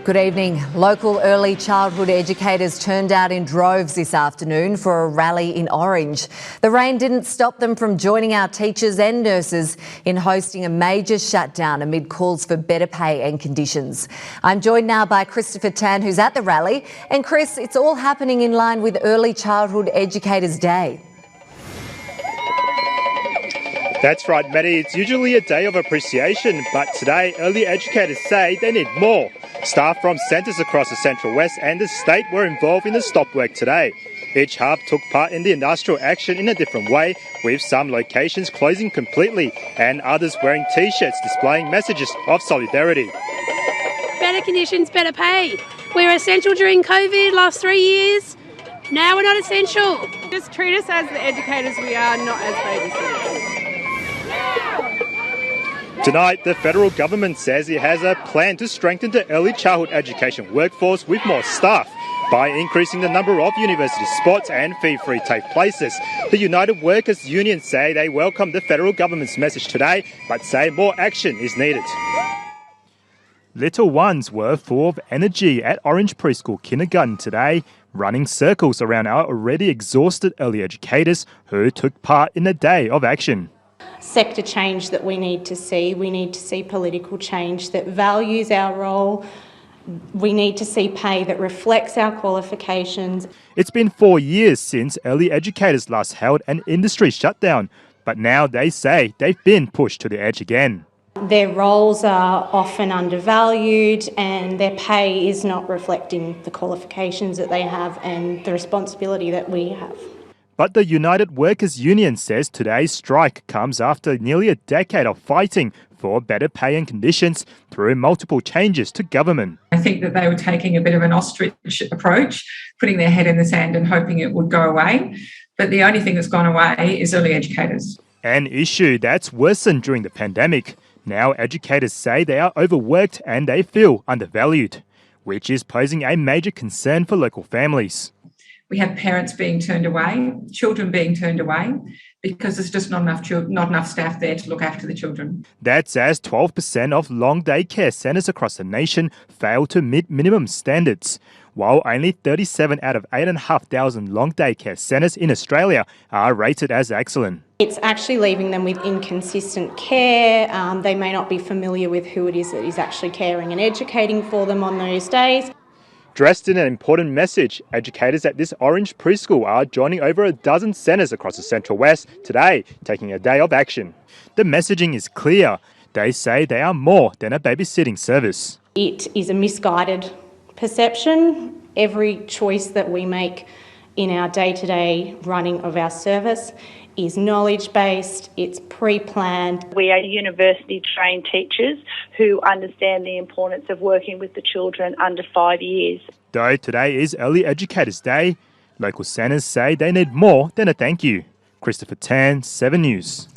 Good evening. Local early childhood educators turned out in droves this afternoon for a rally in Orange. The rain didn't stop them from joining our teachers and nurses in hosting a major shutdown amid calls for better pay and conditions. I'm joined now by Christopher Tan, who's at the rally. And Chris, it's all happening in line with Early Childhood Educators Day. That's right, Maddie. It's usually a day of appreciation, but today early educators say they need more. Staff from centres across the Central West and the state were involved in the stop work today. Each hub took part in the industrial action in a different way, with some locations closing completely and others wearing T-shirts displaying messages of solidarity. Better conditions, better pay. We were essential during COVID last 3 years. Now we're not essential. Just treat us as the educators we are, not as babysitters. Tonight, the federal government says it has a plan to strengthen the early childhood education workforce with more staff by increasing the number of university sports and fee-free TAFE places. The United Workers Union say they welcome the federal government's message today, but say more action is needed. Little ones were full of energy at Orange Preschool Kindergarten today, running circles around our already exhausted early educators who took part in a day of action. Sector change that we need to see. We need to see political change that values our role. We need to see pay that reflects our qualifications. It's been 4 years since early educators last held an industry shutdown, but now they say they've been pushed to the edge again. Their roles are often undervalued and their pay is not reflecting the qualifications that they have and the responsibility that we have. But the United Workers Union says today's strike comes after nearly a decade of fighting for better pay and conditions through multiple changes to government. I think that they were taking a bit of an ostrich approach, putting their head in the sand and hoping it would go away. But the only thing that's gone away is early educators. An issue that's worsened during the pandemic. Now educators say they are overworked and they feel undervalued, which is posing a major concern for local families. We have parents being turned away, children being turned away, because there's just not enough staff there to look after the children. That's as 12% of long day care centres across the nation fail to meet minimum standards, while only 37 out of 8,500 long day care centres in Australia are rated as excellent. It's actually leaving them with inconsistent care. They may not be familiar with who it is that is actually caring and educating for them on those days. Dressed in an important message, educators at this Orange Preschool are joining over a dozen centres across the Central West today, taking a day of action. The messaging is clear. They say they are more than a babysitting service. It is a misguided perception. Every choice that we make in our day-to-day running of our service is knowledge-based, it's pre-planned. We are university-trained teachers who understand the importance of working with the children under 5 years. Though today is Early Educators Day, local centres say they need more than a thank you. Christopher Tan, 7 News.